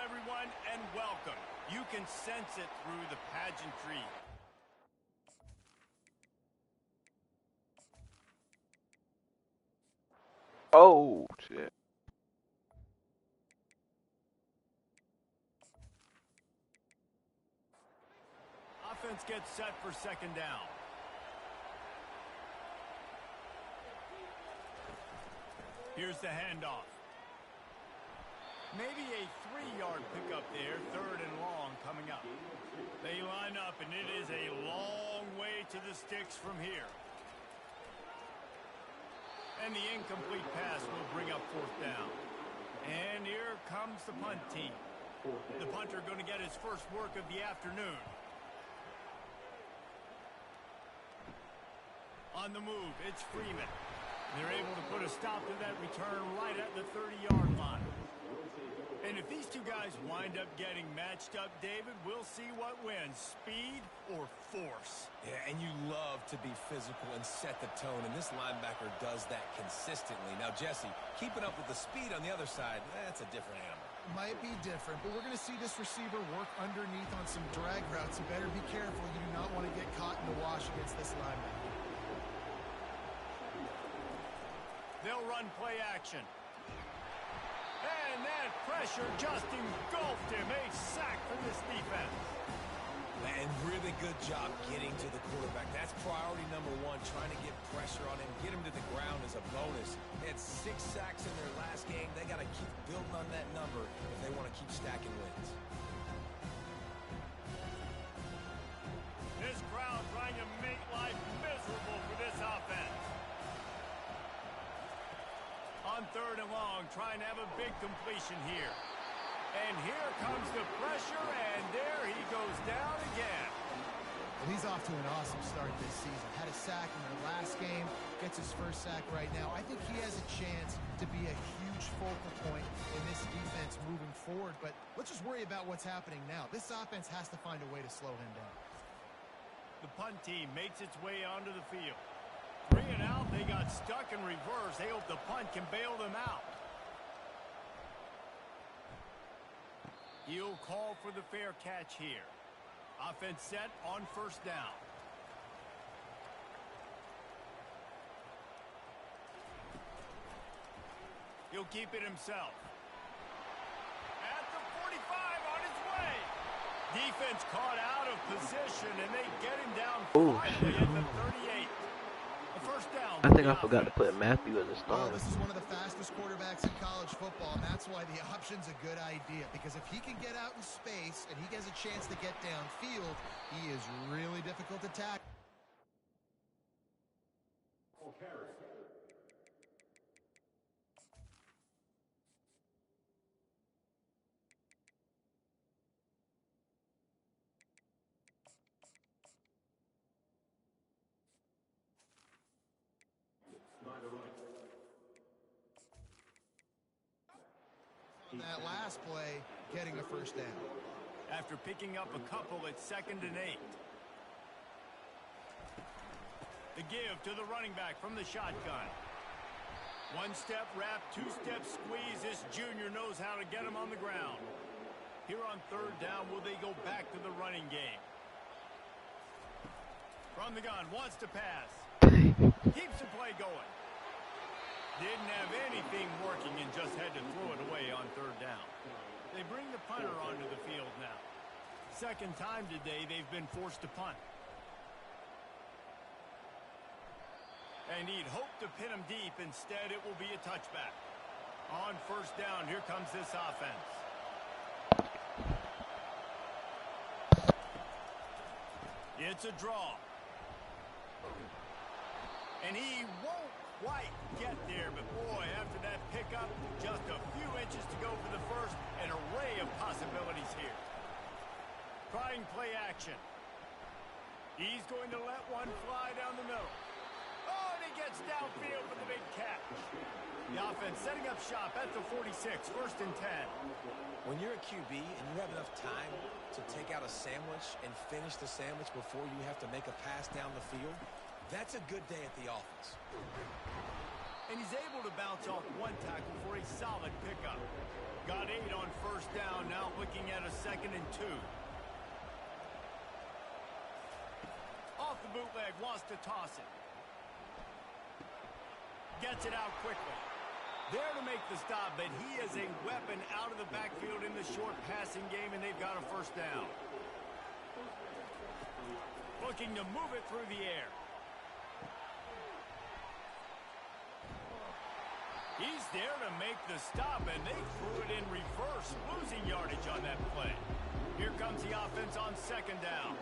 everyone, and welcome. You can sense it through the pageantry. Oh, shit. Offense gets set for second down. Here's the handoff. Maybe a 3-yard pickup there, third and long coming up. They line up, and it is a long way to the sticks from here. And the incomplete pass will bring up fourth down. And here comes the punt team. The punter going to get his first work of the afternoon. On the move, it's Freeman. They're able to put a stop to that return right at the 30-yard line. And if these two guys wind up getting matched up, David, we'll see what wins, speed or force. Yeah, and you love to be physical and set the tone, and this linebacker does that consistently. Now, Jesse, keeping up with the speed on the other side, that's a different animal. Might be different, but we're going to see this receiver work underneath on some drag routes. You better be careful. You do not want to get caught in the wash against this linebacker. They'll run play action. And that pressure just engulfed him. A sack for this defense. And really good job getting to the quarterback. That's priority number one, trying to get pressure on him, get him to the ground as a bonus. They had 6 sacks in their last game. They got to keep building on that number if they want to keep stacking wins. This crowd trying to make life miserable for this offense. On third and long, trying to have a big completion here. And here comes the pressure, and there he goes down again. Well, he's off to an awesome start this season. Had a sack in their last game, gets his first sack right now. I think he has a chance to be a huge focal point in this defense moving forward, but let's just worry about what's happening now. This offense has to find a way to slow him down. The punt team makes its way onto the field. Bringing out, they got stuck in reverse. They hope the punt can bail them out. He'll call for the fair catch here. Offense set on first down. He'll keep it himself. At the 45 on his way. Defense caught out of position, and they get him down finally at the 38. First down. I think I forgot to put Matthew as a starter. Well, this is one of the fastest quarterbacks in college football, and that's why the option's a good idea. Because if he can get out in space and he has a chance to get downfield, he is really difficult to tackle. That last play, getting a first down. After picking up a couple at 2nd and 8. The give to the running back from the shotgun. 1-step wrap, 2-step squeeze. This junior knows how to get him on the ground. Here on third down, will they go back to the running game? From the gun, wants to pass. Keeps the play going. Didn't have anything working and just had to throw it away on third down. They bring the punter onto the field now. Second time today they've been forced to punt. And he'd hoped to pin him deep. Instead, it will be a touchback. On first down, here comes this offense. It's a draw. And he won't quite get there, but boy, after that pickup, just a few inches to go for the first. An array of possibilities here. Trying play action. He's going to let one fly down the middle. Oh, and he gets downfield for the big catch. The offense setting up shop at the 46, 1st and 10. When you're a QB and you have enough time to take out a sandwich and finish the sandwich before you have to make a pass down the field, that's a good day at the office. And he's able to bounce off one tackle for a solid pickup. Got 8 on first down, now looking at a 2nd and 2. Off the bootleg, wants to toss it. Gets it out quickly. There to make the stop, but he is a weapon out of the backfield in the short passing game, and they've got a first down. Looking to move it through the air. He's there to make the stop, and they threw it in reverse, losing yardage on that play. Here comes the offense on 2nd down.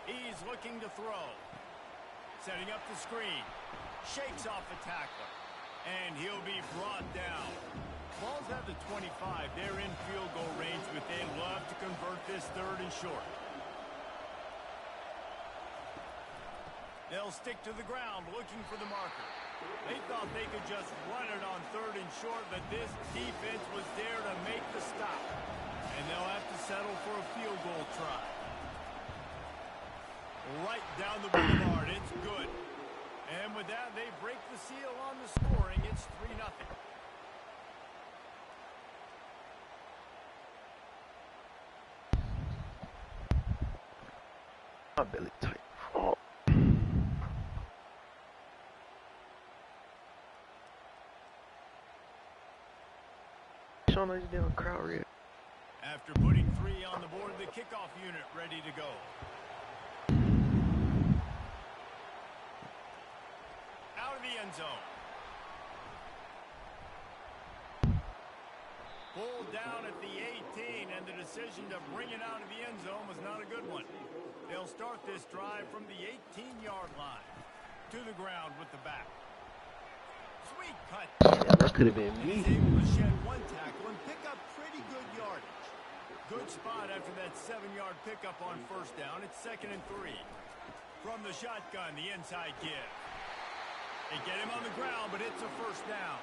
He's looking to throw. Setting up the screen. Shakes off the tackler. And he'll be brought down. Ball's at the 25. They're in field goal range, but they'd love to convert this 3rd and short. They'll stick to the ground looking for the marker. They thought they could just run it on 3rd and short, but this defense was there to make the stop. And they'll have to settle for a field goal try. Right down the boulevard, it's good. And with that, they break the seal on the scoring. It's 3-0. My belly tight. Showing these damn crowd react. After putting 3 on the board, the kickoff unit ready to go. Out of the end zone. Pulled down at the 18, and the decision to bring it out of the end zone was not a good one. They'll start this drive from the 18-yard line. To the ground with the back. Sweet cut. Yeah, that could have been me. He's able to shed 1 tackle and pick up pretty good yardage. Good spot after that 7-yard pickup on first down. It's 2nd and 3. From the shotgun, the inside give. They get him on the ground, but it's a first down.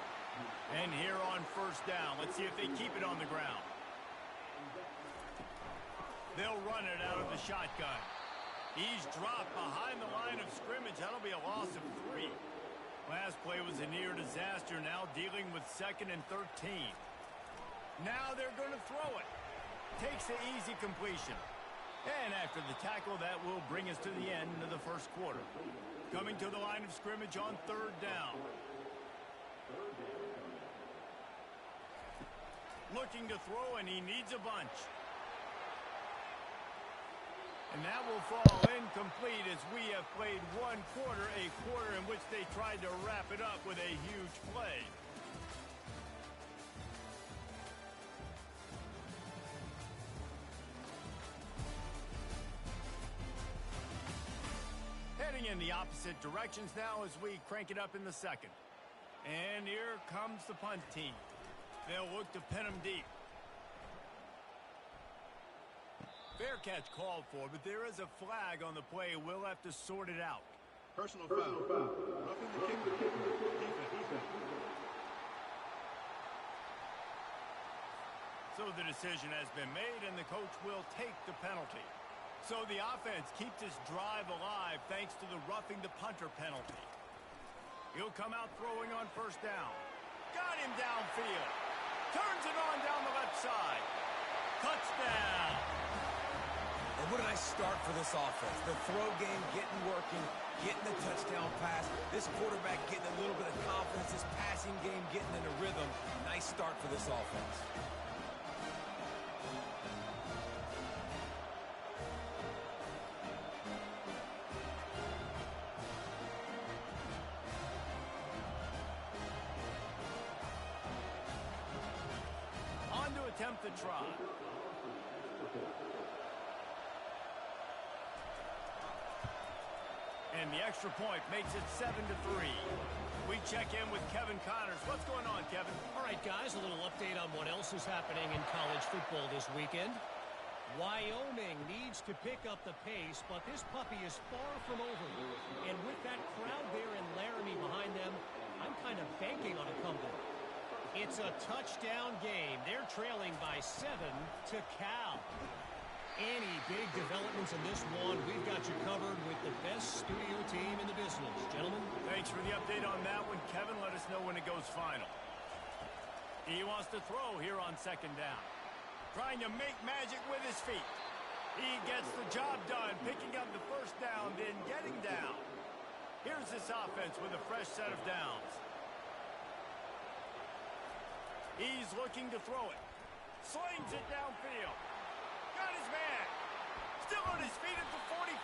And here on first down, let's see if they keep it on the ground. They'll run it out of the shotgun. He's dropped behind the line of scrimmage. That'll be a loss of 3. Last play was a near disaster, now dealing with 2nd and 13. Now they're going to throw it. Takes the easy completion. And after the tackle, that will bring us to the end of the first quarter. Coming to the line of scrimmage on 3rd down. Looking to throw, and he needs a bunch. And that will fall incomplete as we have played 1 quarter, a quarter in which they tried to wrap it up with a huge play. Heading in the opposite directions now as we crank it up in the 2nd. And here comes the punt team. They'll look to pin them deep. Fair catch called for, but there is a flag on the play. We'll have to sort it out. Personal foul. Roughing the kicker. Defense. So the decision has been made, and the coach will take the penalty. So the offense keeps this drive alive thanks to the roughing the punter penalty. He'll come out throwing on first down. Got him downfield. Turns it on down the left side. Touchdown. And what a nice start for this offense. The throw game getting working, getting the touchdown pass. This quarterback getting a little bit of confidence. This passing game getting in a rhythm. Nice start for this offense. On to attempt the try. And the extra point makes it 7-3. We check in with Kevin Connors. What's going on, Kevin? All right, guys, a little update on what else is happening in college football this weekend. Wyoming needs to pick up the pace, but this puppy is far from over. And with that crowd there in Laramie behind them, I'm kind of banking on a comeback. It's a touchdown game. They're trailing by 7 to Cal. Any big developments in this one, we've got you covered with the best studio team in the business. Gentlemen. Thanks for the update on that one, Kevin. Let us know when it goes final. He wants to throw here on second down. Trying to make magic with his feet. He gets the job done, picking up the first down, then getting down. Here's this offense with a fresh set of downs. He's looking to throw it. Slings it downfield. Got his man. Still on his feet at the 45.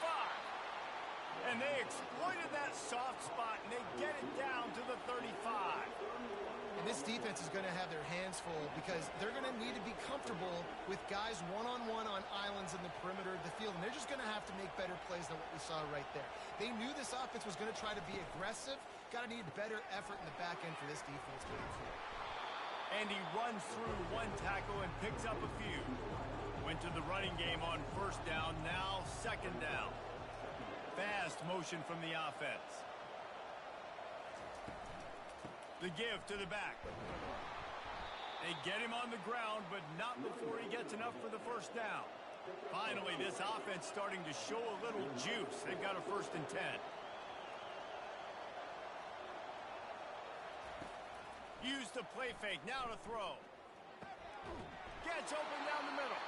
And they exploited that soft spot, and they get it down to the 35. And this defense is going to have their hands full because they're going to need to be comfortable with guys one-on-one on islands in the perimeter of the field. And they're just going to have to make better plays than what we saw right there. They knew this offense was going to try to be aggressive. Got to need better effort in the back end for this defense going forward. And he runs through one tackle and picks up a few. Went to the running game on first down, now second down. Fast motion from the offense. The give to the back. They get him on the ground, but not before he gets enough for the first down. Finally, this offense starting to show a little juice. They've got a 1st and 10. Use the play fake, now to throw. Gets open down the middle.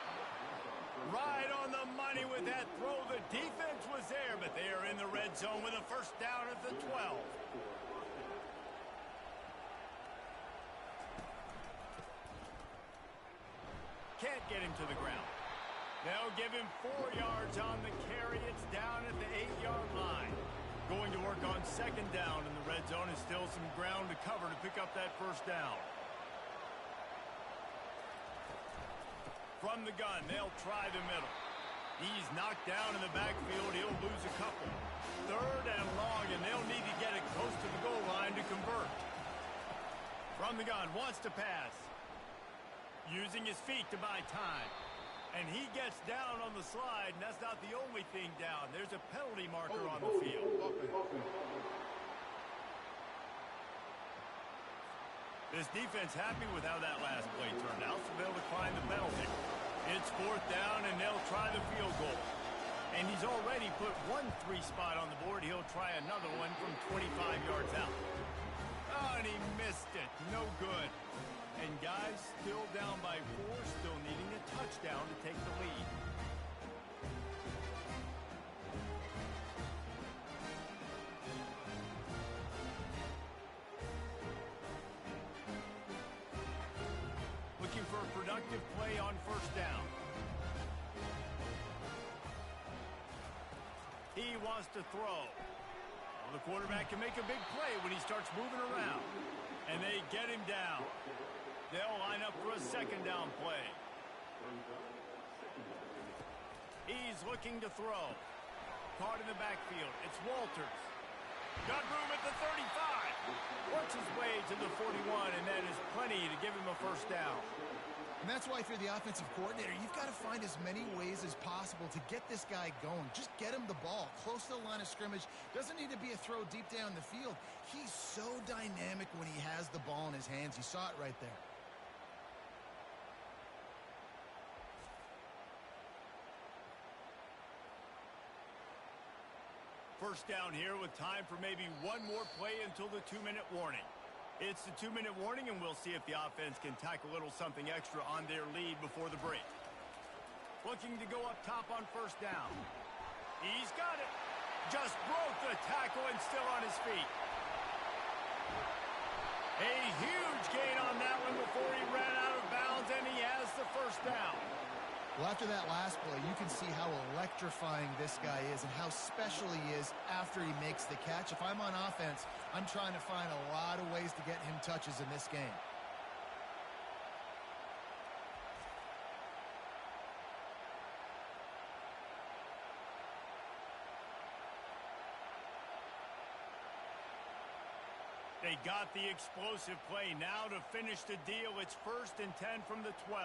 Right on the money with that throw. The defense was there, but they are in the red zone with a first down at the 12. Can't get him to the ground. They'll give him 4 yards on the carry. It's down at the 8-yard line. Going to work on second down in the red zone. Is still some ground to cover to pick up that first down. From the gun, they'll try the middle. He's knocked down in the backfield. He'll lose a couple. 3rd and long, and they'll need to get it close to the goal line to convert. From the gun, wants to pass. Using his feet to buy time. And he gets down on the slide, and that's not the only thing down. There's a penalty marker on the field. This defense happy with how that last play turned out, so they'll decline the penalty. It's 4th down, and they'll try the field goal. And he's already put 1 3 spot on the board. He'll try another one from 25 yards out. Oh, and he missed it. No good. And guys, still down by 4, still needing a touchdown to take the lead. Looking for a productive play on first down. He wants to throw. Well, the quarterback can make a big play when he starts moving around. And they get him down. They'll line up for a second down play. He's looking to throw. Caught in the backfield. It's Walters. Got room at the 35. Works his way to the 41, and that is plenty to give him a first down. And that's why if you're the offensive coordinator, you've got to find as many ways as possible to get this guy going. Just get him the ball close to the line of scrimmage. Doesn't need to be a throw deep down the field. He's so dynamic when he has the ball in his hands. You saw it right there. First down here with time for maybe one more play until the 2-minute warning. It's the 2-minute warning, and we'll see if the offense can tack a little something extra on their lead before the break. Looking to go up top on first down. He's got it. Just broke the tackle and still on his feet. A huge gain on that one before he ran out of bounds, and he has the first down. Well, after that last play, you can see how electrifying this guy is and how special he is after he makes the catch. If I'm on offense, I'm trying to find a lot of ways to get him touches in this game. They got the explosive play now to finish the deal. It's 1st and 10 from the 12.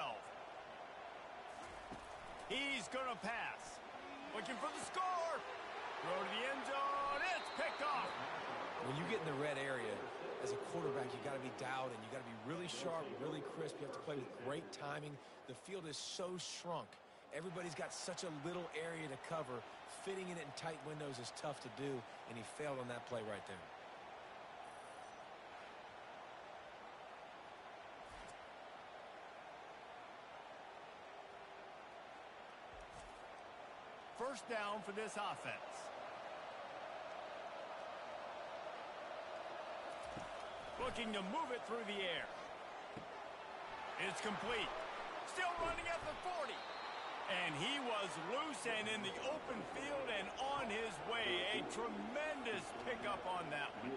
He's going to pass. Looking for the score. Throw to the end zone. It's picked off. When you get in the red area, as a quarterback, you got to be dialed in. You got to be really sharp, really crisp. You have to play with great timing. The field is so shrunk. Everybody's got such a little area to cover. Fitting in it in tight windows is tough to do, and he failed on that play right there. first down for this offense. Looking to move it through the air. It's complete. Still running at the 40. And he was loose and in the open field and on his way. A tremendous pickup on that one.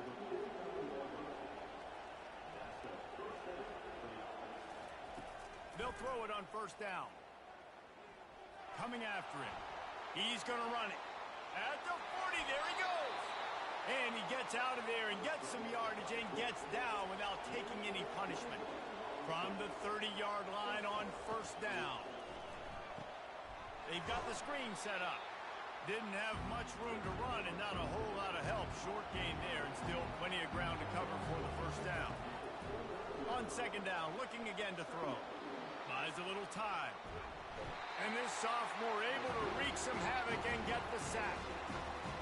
They'll throw it on first down. Coming after him. He's going to run it. At the 40, there he goes. And he gets out of there and gets some yardage and gets down without taking any punishment. From the 30-yard line on first down. They've got the screen set up. Didn't have much room to run and not a whole lot of help. Short gain there and still plenty of ground to cover for the first down. On second down, looking again to throw. Buys a little time. And this sophomore able to wreak some havoc and get the sack.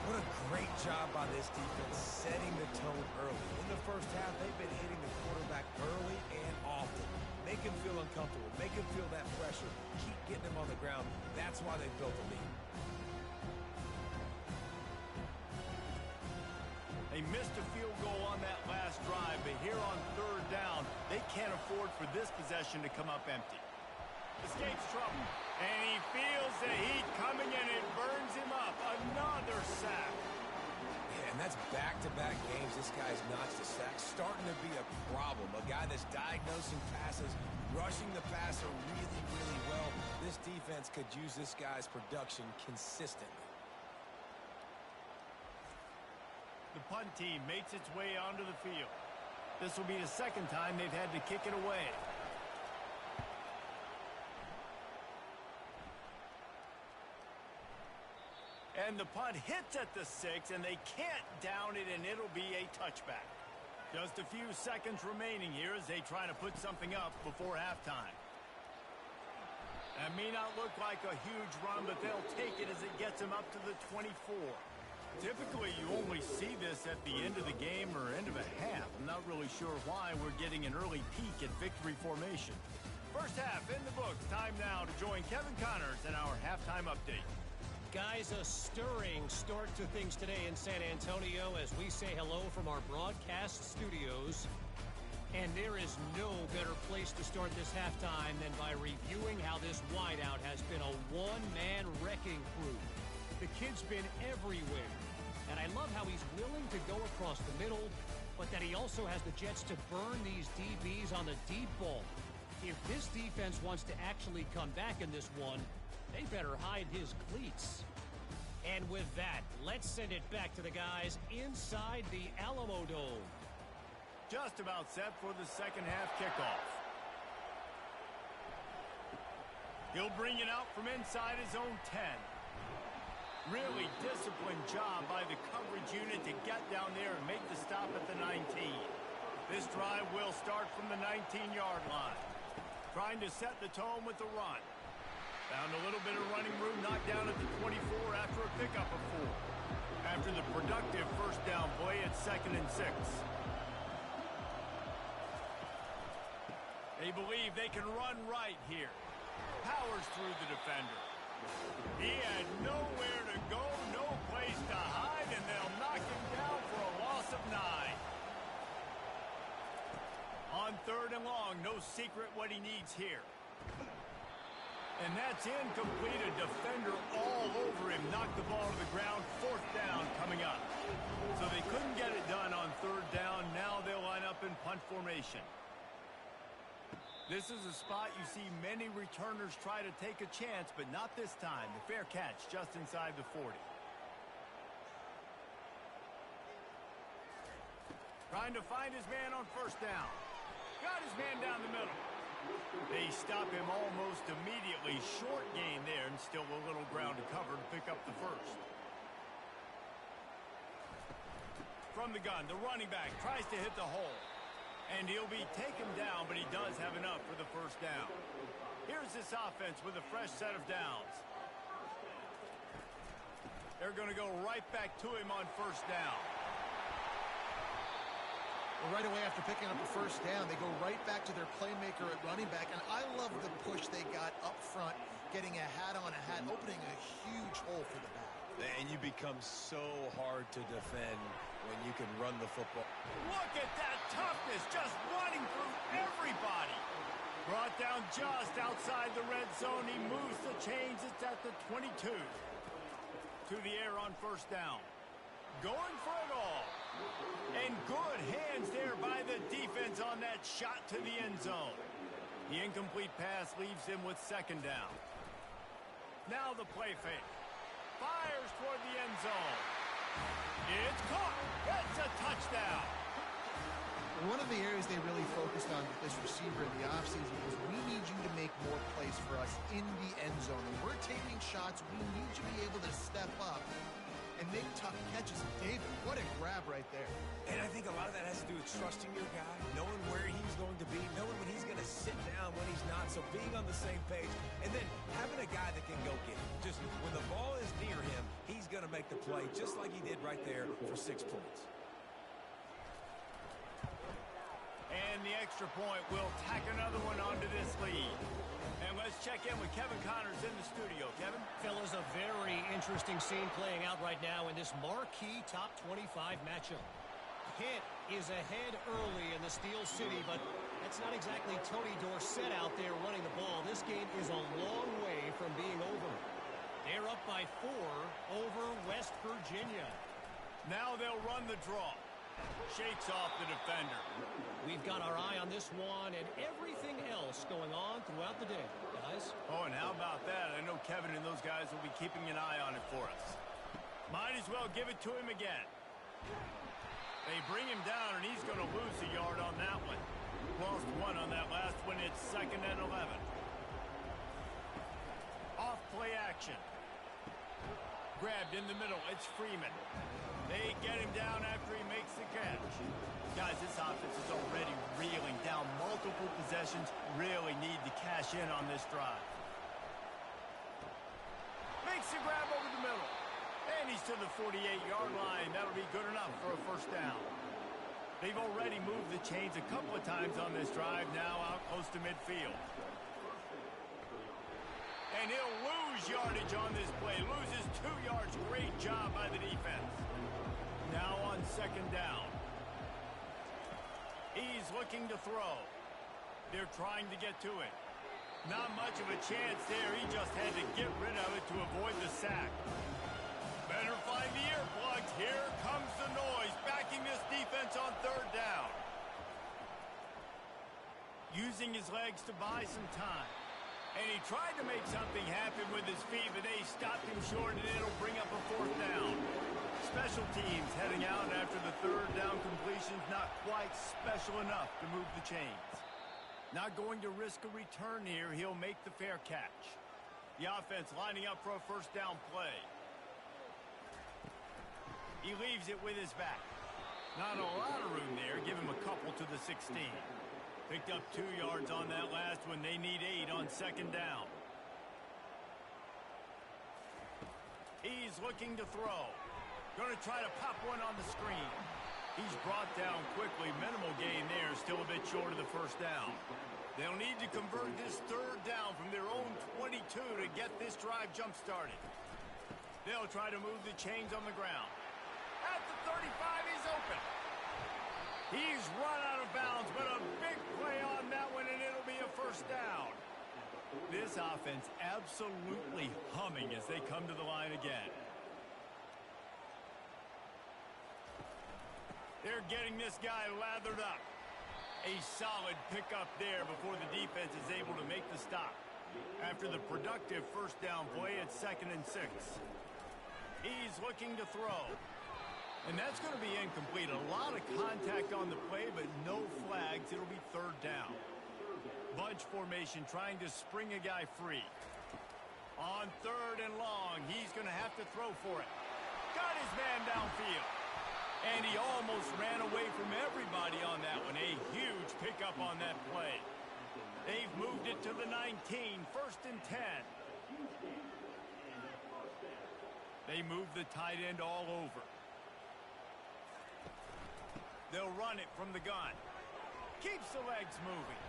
What a great job by this defense setting the tone early. In the first half, they've been hitting the quarterback early and often. Make him feel uncomfortable. Make him feel that pressure. Keep getting him on the ground. That's why they built a lead. They missed a field goal on that last drive, but here on third down, they can't afford for this possession to come up empty. Escapes trouble, and he feels the heat coming and it burns him up. Another sack. Yeah, and that's back-to-back games this guy's notched a sack. Starting to be a problem. A guy that's diagnosing passes, rushing the passer really, really well. This defense could use this guy's production consistently. The punt team makes its way onto the field. This will be the second time they've had to kick it away. And the punt hits at the 6, and they can't down it, and it'll be a touchback. Just a few seconds remaining here as they try to put something up before halftime. That may not look like a huge run, but they'll take it as it gets them up to the 24. Typically, you only see this at the end of the game or end of a half. I'm not really sure why we're getting an early peek at victory formation. First half in the books. Time now to join Kevin Connors in our halftime update. Guys, a stirring start to things today in San Antonio as we say hello from our broadcast studios. And there is no better place to start this halftime than by reviewing how this wideout has been a one-man wrecking crew. The kid's been everywhere. And I love how he's willing to go across the middle, but that he also has the jets to burn these DBs on the deep ball. If this defense wants to actually come back in this one, they better hide his cleats. And with that, let's send it back to the guys inside the Alamo Dome. Just about set for the second half kickoff. He'll bring it out from inside his own 10. Really disciplined job by the coverage unit to get down there and make the stop at the 19. This drive will start from the 19-yard line. Trying to set the tone with the run. Found a little bit of running room, knocked down at the 24 after a pickup of 4. After the productive first down play, it's 2nd and 6. They believe they can run right here. Powers through the defender. He had nowhere to go, no place to hide, and they'll knock him down for a loss of 9. On 3rd and long, no secret what he needs here. And that's incomplete. A defender all over him. Knocked the ball to the ground. 4th down coming up. So they couldn't get it done on 3rd down. Now they'll line up in punt formation. This is a spot you see many returners try to take a chance, but not this time. The fair catch just inside the 40. Trying to find his man on 1st down. Got his man down the middle. They stop him almost immediately. Short gain there and still a little ground to cover to pick up the 1st. From the gun, the running back tries to hit the hole. And he'll be taken down, but he does have enough for the 1st down. Here's this offense with a fresh set of downs. They're going to go right back to him on 1st down. Well, right away after picking up the 1st down, they go right back to their playmaker at running back. And I love the push they got up front, getting a hat on a hat, opening a huge hole for the back. And you become so hard to defend when you can run the football. Look at that toughness, just running through everybody. Brought down just outside the red zone. He moves the chains. It's at the 22. To the air on first down. Going for it all. And good hands there by the defense on that shot to the end zone. The incomplete pass leaves him with second down. Now the play fake. Fires toward the end zone. It's caught. It's a touchdown. One of the areas they really focused on with this receiver in the offseason was we need you to make more plays for us in the end zone. When we're taking shots, we need you to be able to step up and make tough catches. David, what a grab right there. And I think a lot of that has to do with trusting your guy, knowing where he's going to be, knowing when he's going to sit down, when he's not, so being on the same page, and then having a guy that can go get it. Just when the ball is near him, he's going to make the play, just like he did right there for 6 points. And the extra point will tack another one onto this lead. And let's check in with Kevin Connors in the studio. Kevin? Fellas, a very interesting scene playing out right now in this marquee top 25 matchup. Pitt is ahead early in the Steel City, but that's not exactly Tony Dorsett out there running the ball. This game is a long way from being over. They're up by 4 over West Virginia. Now they'll run the draw. Shakes off the defender. We've got our eye on this one and everything else going on throughout the day, guys. Oh, and how about that? I know Kevin and those guys will be keeping an eye on it for us. Might as well give it to him again. They bring him down, and he's going to lose a yard on that one. Lost 1 on that last one. It's 2nd and 11. Off play action. Grabbed in the middle. It's Freeman. They get him down after he makes the catch. Guys, this offense is already reeling down multiple possessions. Really need to cash in on this drive. Makes the grab over the middle. And he's to the 48-yard line. That'll be good enough for a first down. They've already moved the chains a couple of times on this drive, now out close to midfield. And he'll lose yardage on this play. Loses 2 yards. Great job by the defense. Now on second down. He's looking to throw. They're trying to get to it. Not much of a chance there. He just had to get rid of it to avoid the sack. Better find the earplugs. Here comes the noise, backing this defense on third down. Using his legs to buy some time. And he tried to make something happen with his feet, but they stopped him short, and it'll bring up a fourth down. Special teams heading out after the third down completion's not quite special enough to move the chains. Not going to risk a return here. He'll make the fair catch. The offense lining up for a first down play. He leaves it with his back. Not a lot of room there. Give him a couple to the 16. Picked up 2 yards on that last one. They need 8 on second down. He's looking to throw. Going to try to pop one on the screen. He's brought down quickly. Minimal gain there. Still a bit short of the first down. They'll need to convert this third down from their own 22 to get this drive jump-started. They'll try to move the chains on the ground. At the 35, he's open. He's run out of bounds, but a big play on that one, and it'll be a first down. This offense absolutely humming as they come to the line again. They're getting this guy lathered up. A solid pickup there before the defense is able to make the stop. After the productive first down play, it's 2nd and 6. He's looking to throw. And that's going to be incomplete. A lot of contact on the play, but no flags. It'll be third down. Bunch formation trying to spring a guy free. On third and long, he's going to have to throw for it. Got his man downfield. And he almost ran away from everybody on that one. A huge pickup on that play. They've moved it to the 19, 1st and 10. They move the tight end all over. They'll run it from the gun. Keeps the legs moving.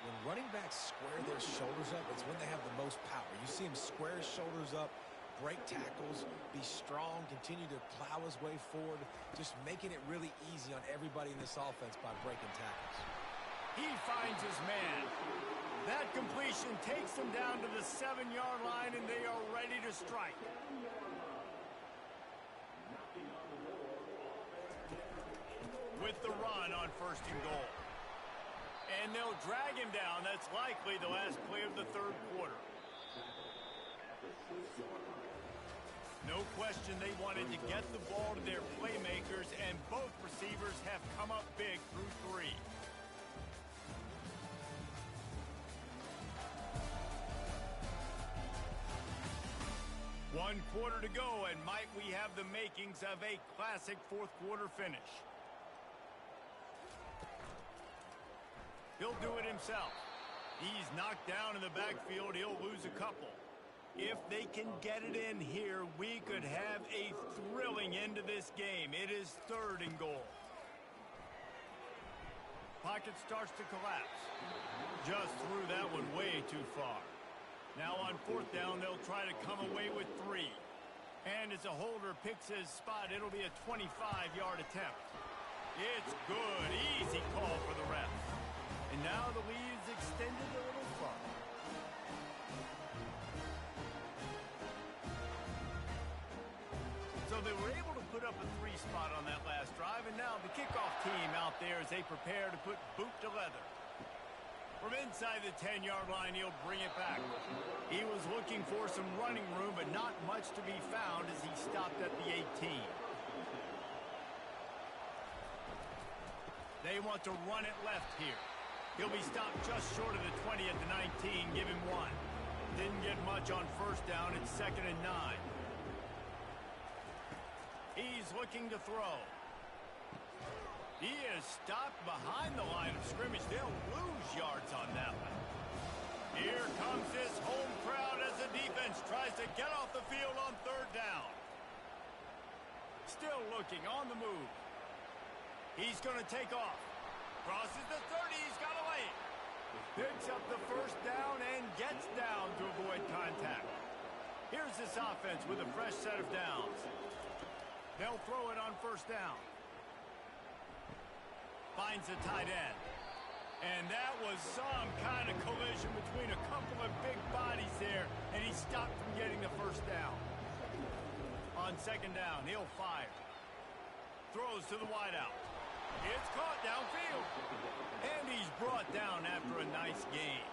When running backs square their shoulders up, it's when they have the most power. You see him square his shoulders up, break tackles, be strong, continue to plow his way forward, just making it really easy on everybody in this offense by breaking tackles. He finds his man. That completion takes them down to the 7-yard line, and they are ready to strike. With the run on 1st and goal. And they'll drag him down. That's likely the last play of the 3rd quarter. No question they wanted to get the ball to their playmakers, and both receivers have come up big through 3. One quarter to go, and might we have the makings of a classic 4th quarter finish. He'll do it himself. He's knocked down in the backfield. He'll lose a couple. If they can get it in here, we could have a thrilling end to this game. It is 3rd and goal. Pocket starts to collapse. Just threw that one way too far. Now on 4th down, they'll try to come away with 3. And as a holder picks his spot, it'll be a 25-yard attempt. It's good. Easy call for the ref. And now the lead's extended a little farther. So they were able to put up a 3 spot on that last drive, and now the kickoff team out there as they prepare to put boot to leather. From inside the 10-yard line, he'll bring it back. He was looking for some running room, but not much to be found as he stopped at the 18. They want to run it left here. He'll be stopped just short of the 20 at the 19. Give him 1. Didn't get much on 1st down. It's 2nd and 9. He's looking to throw. He is stopped behind the line of scrimmage. They'll lose yards on that one. Here comes this home crowd as the defense tries to get off the field on 3rd down. Still looking on the move. He's going to take off. Crosses the 30. He's got a lane. Picks up the 1st down and gets down to avoid contact. Here's this offense with a fresh set of downs. They'll throw it on 1st down. Finds a tight end. And that was some kind of collision between a couple of big bodies there, and he stopped from getting the 1st down. On 2nd down, he'll fire. Throws to the wideout. It's caught downfield. And he's brought down after a nice gain.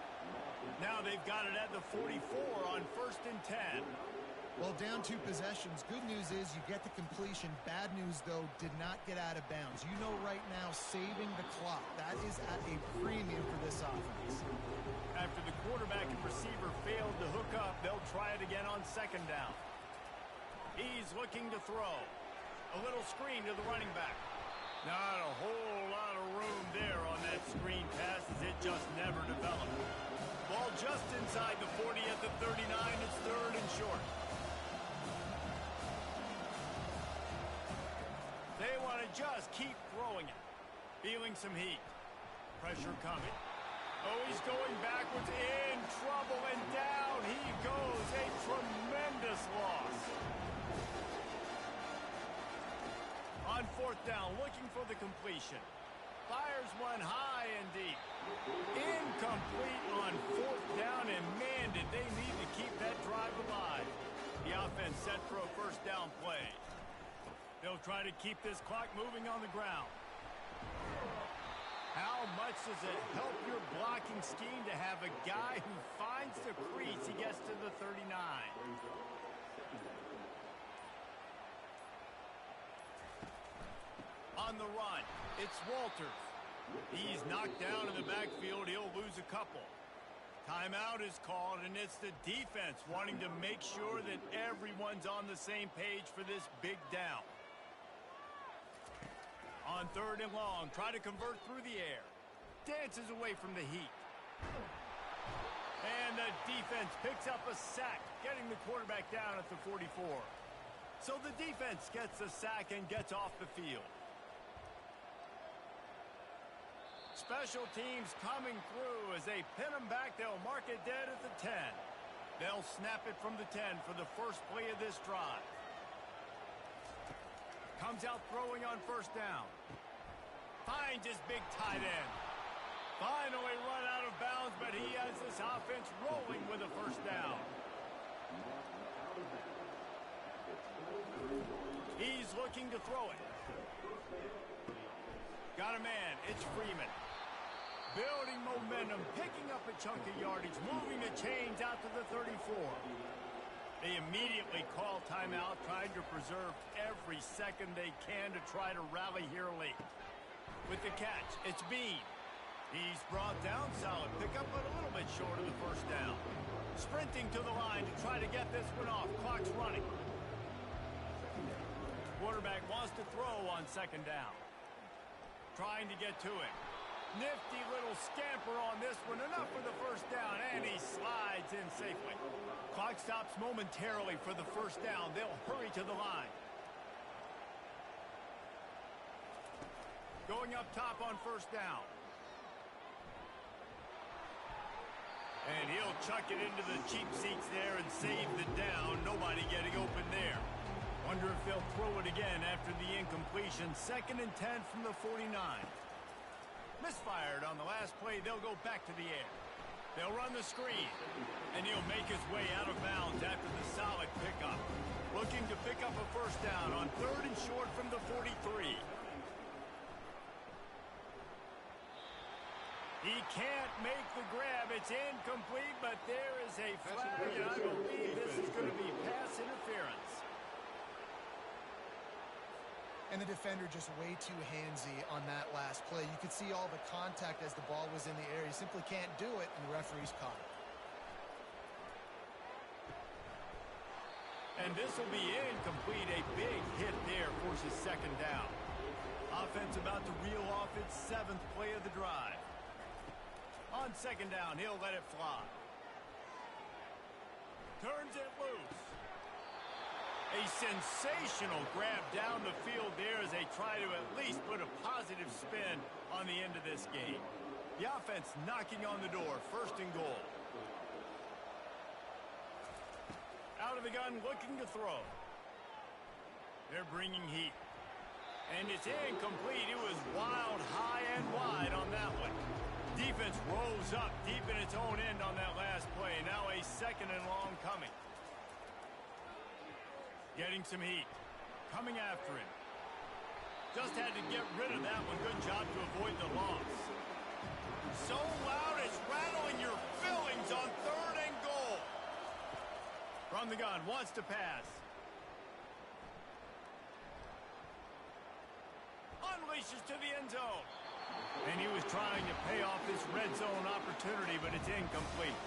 Now they've got it at the 44 on 1st and 10. Well, down 2 possessions. Good news is you get the completion. Bad news, though, did not get out of bounds. You know right now, saving the clock. That is at a premium for this offense. After the quarterback and receiver failed to hook up, they'll try it again on 2nd down. He's looking to throw. A little screen to the running back. Not a whole lot of room there on that screen pass as it just never developed. Ball just inside the 40 at the 39. It's 3rd and short. They want to just keep throwing it. Feeling some heat. Pressure coming. Oh, he's going backwards, in trouble, and down he goes. A tremendous loss. On 4th down, looking for the completion. Fires one high and deep. Incomplete on 4th down, and man, did they need to keep that drive alive. The offense set for a 1st down play. They'll try to keep this clock moving on the ground. How much does it help your blocking scheme to have a guy who finds the crease? He gets to the 39. On the run, it's Walters. He's knocked down in the backfield. He'll lose a couple. Timeout is called, and it's the defense wanting to make sure that everyone's on the same page for this big down. On 3rd and long, try to convert through the air. Dances away from the heat. And the defense picks up a sack, getting the quarterback down at the 44. So the defense gets a sack and gets off the field. Special teams coming through as they pin them back. They'll mark it dead at the 10. They'll snap it from the 10 for the first play of this drive. Comes out throwing on first down. Finds his big tight end. Finally run out of bounds, but he has this offense rolling with a first down. He's looking to throw it. Got a man. It's Freeman. Building momentum, picking up a chunk of yardage, moving the chains out to the 34. They immediately call timeout, trying to preserve every second they can to try to rally here late. With the catch, it's Bean. He's brought down, solid pickup, but a little bit short of the first down. Sprinting to the line to try to get this one off. Clock's running. Quarterback wants to throw on second down. Trying to get to him. Nifty little scamper on this one. Enough for the first down, and he slides in safely. Clock stops momentarily for the first down. They'll hurry to the line. Going up top on first down. And he'll chuck it into the cheap seats there and save the down. Nobody getting open there. Wonder if they'll throw it again after the incompletion. 2nd and 10 from the 49. Misfired on the last play. They'll go back to the air. They'll run the screen. And he'll make his way out of bounds after the solid pickup. Looking to pick up a first down on 3rd and short from the 43. He can't make the grab. It's incomplete, but there is a flag, and I believe this is going to be pass interference. And the defender just way too handsy on that last play. You could see all the contact as the ball was in the air. He simply can't do it, and the referee's caught it. And this will be incomplete. A big hit there forces second down. Offense about to reel off its 7th play of the drive. On second down, he'll let it fly. Turns it loose. A sensational grab down the field there as they try to at least put a positive spin on the end of this game. The offense knocking on the door, 1st and goal. Out of the gun, looking to throw. They're bringing heat. And it's incomplete. It was wild, high, and wide on that one. Defense rose up deep in its own end on that last play. Now a 2nd and long coming. Getting some heat. Coming after him. Just had to get rid of that one. Good job to avoid the loss. So loud it's rattling your fillings on 3rd and goal. From the gun, wants to pass. Unleashes to the end zone. And he was trying to pay off this red zone opportunity, but it's incomplete.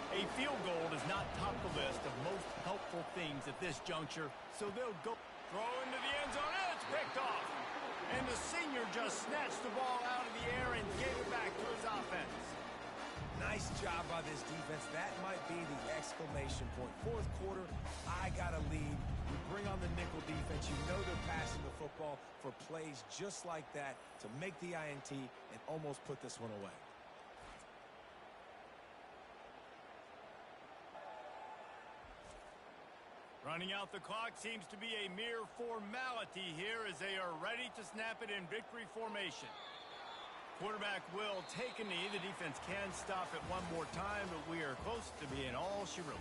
A field goal does not top the list of most helpful things at this juncture, so they'll go throw into the end zone, and it's picked off. And the senior just snatched the ball out of the air and gave it back to his offense. Nice job by this defense. That might be the exclamation point. 4th quarter, I got a lead. You bring on the nickel defense. You know they're passing the football for plays just like that to make the INT and almost put this one away. Running out the clock seems to be a mere formality here as they are ready to snap it in victory formation. Quarterback will take a knee. The defense can stop it one more time, but we are close to being all she wrote.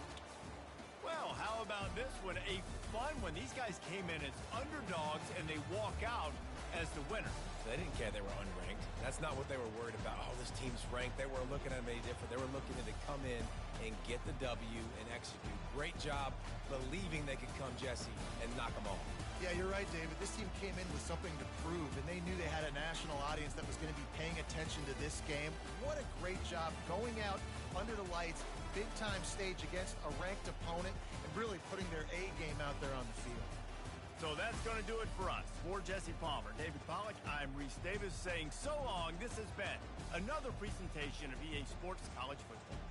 Well, how about this one? A fun one. These guys came in as underdogs, and they walk out as the winner. They didn't care they were unranked. That's not what they were worried about. Oh, this team's ranked. They weren't looking at them any different. They were looking to come in and get the W and execute. Great job believing they could come, Jesse, and knock them off. Yeah, you're right, David. This team came in with something to prove, and they knew they had a national audience that was going to be paying attention to this game. What a great job going out under the lights, big-time stage against a ranked opponent, and really putting their A game out there on the field. So that's going to do it for us. For Jesse Palmer, David Pollack, I'm Reese Davis saying so long. This has been another presentation of EA Sports College Football.